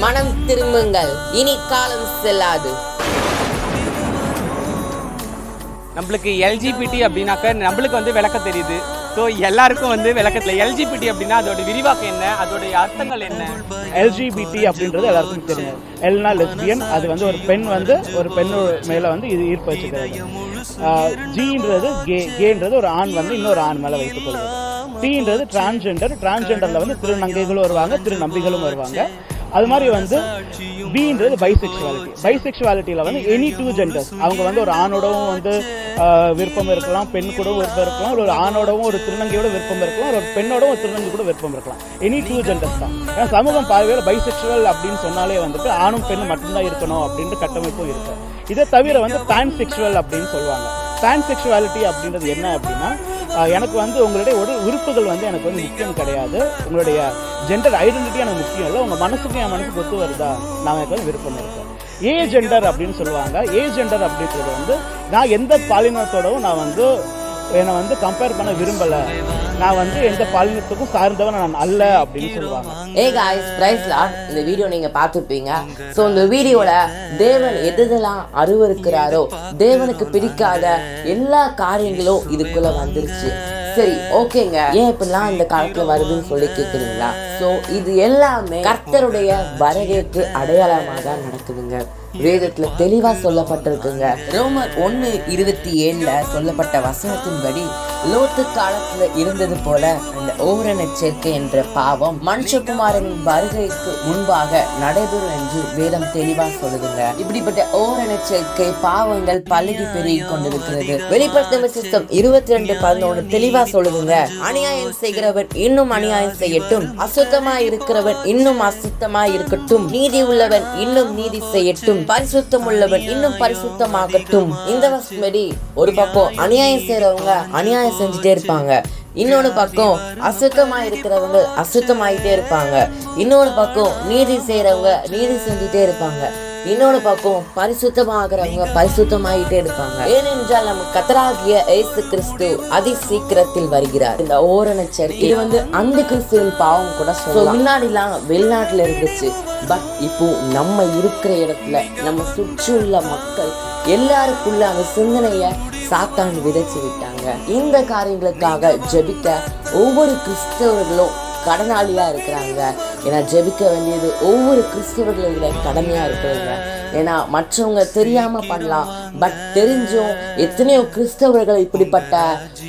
மனம் திரும்புங்கள், இனி காலம் செல்லாது. நம்மளுக்கு எல்ஜிபிடி அப்படின்னாக்க நம்மளுக்கு வந்து விளக்க தெரியுது. ஸோ எல்லாருக்கும் வந்து விளக்கத்தில் எல்ஜிபிடி அப்படின்னா அதோட விரிவாக்கம் என்ன, அதோடைய அர்த்தங்கள் என்ன? எல்ஜிபிடி அப்படின்றது எல்லாருக்கும் தெரியும். எல்னா லெஸ்பியன், அது வந்து ஒரு பெண் வந்து ஒரு பெண்ணு மேலே வந்து இது ஈர்ப்பு வச்சுக்கிறது. ஜின்றது கேன்றது ஒரு ஆண் வந்து இன்னொரு ஆண் மேலே வைத்துக் கொள்வது. டீன்றது டிரான்ஸ்ஜெண்டரில் வந்து திருநங்கைகளும் வருவாங்க, திருநம்பிகளும் வருவாங்க. அது மாதிரி வந்து பின்றது பைசெக்சுவாலிட்டியில் வந்து எனி டூ ஜெண்டர்ஸ், அவங்க வந்து ஒரு ஆணோடவும் வந்து விருப்பம் இருக்கலாம், பெண் கூட விருப்பம் இருக்கலாம், ஒரு ஆணோடவும் ஒரு திருநங்கையோட விருப்பம் இருக்கலாம், ஒரு பெண்ணோடவும் ஒரு திருநங்கை கூட விருப்பம் இருக்கலாம். எனி டூ ஜெண்டர்ஸ் தான். ஏன்னா சமூகம் பார்வையில் பைசெக்சுவல் அப்படின்னு சொன்னாலே வந்துட்டு ஆணும் பெண்ணும் மட்டும்தான் இருக்கணும் அப்படின்ற கட்டமைப்பும் இருக்கு. இதை தவிர வந்து பான்செக்சுவல் அப்படின்னு சொல்லுவாங்க. பான்செக்சுவாலிட்டி அப்படின்றது என்ன அப்படின்னா, எனக்கு வந்து உங்களுடைய உறுப்புகள் வந்து எனக்கு வந்து முக்கியம் கிடையாது, உங்களுடைய ஜெண்டர் ஐடென்டிட்டி எனக்கு முக்கியம் இல்லை, உங்கள் மனசுக்கு என் மனசுக்கு ஒத்து வருதா, நான் எனக்கு வந்து விருப்பம் இருக்கேன். ஏ ஜெண்டர் அப்படின்னு சொல்லுவாங்க. ஏ ஜெண்டர் அப்படின்றது வந்து நான் எந்த பாலினத்தோடவும் நான் வந்து என்னை வந்து கம்பேர் பண்ண விரும்பலை, நான் வந்து எந்த பாலினத்துக்கும் சார்ந்தவன் நான் அல்ல அப்படின்னு சொல்லுவாங்க. Guys, praise Lord. இந்த வீடியோ நீங்க பார்த்துருப்பீங்க. ஸோ இந்த வீடியோல தேவன் எதெல்லாம் அருவருக்கிறாரோ, தேவனுக்கு பிடிக்காத எல்லா காரியங்களும் இதுக்குள்ள வந்துருச்சு. சரி, ஓகேங்க, ஏன் இப்படிலாம் இந்த காலத்துல வருதுன்னு சொல்லி கேட்குறீங்களா? ஸோ இது எல்லாமே கர்த்தருடைய வருகைக்கு அடையாளமாக தான் நடக்குதுங்க. வேதத்துல தெளிவா சொல்லப்பட்டிருக்குங்க. ரோமர் 1:27 சொல்லப்பட்ட வசனத்தின்படி லோத்து காலத்துல இருந்தது போல அந்த ஓரண சேர்க்கை என்ற பாவம் மனுஷகுமாரனின் வருகைக்கு முன்பாக நடைபெறும் என்று வேதம் தெளிவா சொல்லுதுங்க. இப்படிப்பட்ட ஓரண சேர்க்கை பாவங்கள் பல்கி பெருகி கொண்டிருக்கிறது. வெளிப்படுத்தும் விசேஷம் 22:11 தெளிவா சொல்லுதுங்க. அநியாயம் செய்கிறவன் இன்னும் அநியாயம் செய்யட்டும், அசுத்தமா இருக்கிறவன் இன்னும் அசுத்தமா இருக்கட்டும், நீதி உள்ளவன் இன்னும் நீதி செய்யட்டும், பரிசுத்தம் உள்ளவன் இன்னும் பரிசுத்தமாகட்டும். இந்த வசனப்படி ஒரு பக்கம் அநியாயம் செய்யறவங்க அநியாயம் செஞ்சுட்டே இருப்பாங்க, இன்னொரு பக்கம் அசுத்தமா இருக்கிறவங்க அசுத்தமாயிட்டே இருப்பாங்க, இன்னொரு பக்கம் நீதி செய்யறவங்க நீதி செஞ்சுட்டே இருப்பாங்க, இன்னொரு பக்கம் பரிசுத்தமாகறவங்க பரிசுத்தமாயிட்டே இருப்பாங்க. ஏனென்றால் நம்ம கர்த்தராகிய இயேசு கிறிஸ்து அதி சீக்கிரத்தில் வருகிறார். இந்த ஓரண சேர்க்கை இது வந்து அந்த கிறிஸ்துவின் பாவம் கூட சொல்லலாம். முன்னாடிலாம் வெளிநாட்டுல இருந்துச்சு, பட் இப்போ நம்ம இருக்கிற இடத்துல நம்ம சுற்றியுள்ள மக்கள் எல்லாருக்குள்ள அந்த சிந்தனைய சாத்தான் விதைச்சு விட்டாங்க. இந்த காரியங்களுக்காக ஜெபிக்க ஒவ்வொரு கிறிஸ்தவர்களும் கடனாளியா இருக்கிறாங்க. ஏன்னா ஜெபிக்க வேண்டியது ஒவ்வொரு கிறிஸ்தவர்களுடைய கடமையா இருக்கிறாங்க. ஏன்னா மற்றவங்க தெரியாம பண்ணலாம், பட் தெரிஞ்சும் எத்தனையோ கிறிஸ்தவர்கள் இப்படிப்பட்ட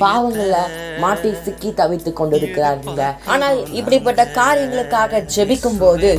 பாவங்கள்ல மாட்டி சிக்கி தவித்து கொண்டிருக்கிறாங்க. ஆனால் இப்படிப்பட்ட காரியங்களுக்காக ஜெபிக்கும் போது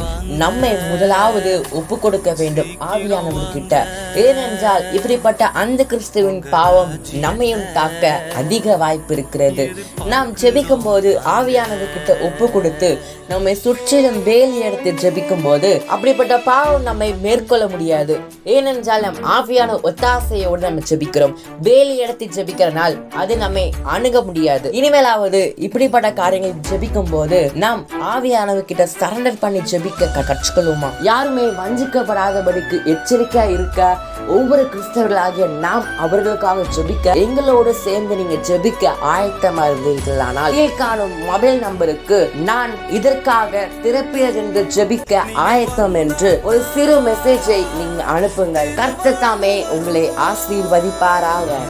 நம்மை முதலாவது ஒப்பு கொடுக்க வேண்டும் ஆவியானவர்கிட்ட. ஏனென்றால் இப்படிப்பட்ட அந்த கிறிஸ்துவின் பாவம் நம்மையும் தாக்க அதிக வாய்ப்பு இருக்கிறது. நாம் ஜெபிக்கும் போது ஆவியானவர்கிட்ட ஒப்பு கொடுத்து நம்மை சுற்றிலும் வேலி எடுத்து ஜெபிக்கும் போது அப்படிப்பட்ட பாவம் நம்மை மேற்கொள்ள முடியாது. ஏனென்றால் நம் ஆவியான ஒத்தாசையோடு நம்ம ஜெபிக்கிறோம். வேலி எடுத்து ஜெபிக்கிறனால் அது நம்மை அணுக முடியாது. இனிமேலாவது இப்படிப்பட்ட காரியங்கள் ஜெபிக்கும் போது நாம் ஆவியானவர்கிட்ட சரண்டர் பண்ணி ஜெபிக்க கற்றுக்கொள்ளுமா? யாருமே வஞ்சிக்கப்படாதபடிக்கு எச்சரிக்கையா இருக்க ஒவ்வொரு கிறிஸ்தவர்களாகிய நாம் அவர்களுக்காக ஜெபிக்க எங்களோடு சேர்ந்து நீங்க ஜெபிக்க ஆயத்தமா இருந்தீர்கள். ஆனால் காணும் மொபைல் நம்பருக்கு நான் இதற்காக திறப்பியதென்று ஜெபிக்க ஆயத்தம் என்று ஒரு சிறு மெசேஜை நீங்க அனுப்புங்கள். கர்த்தர் தாமே உங்களை ஆசீர்வதிப்பாராக.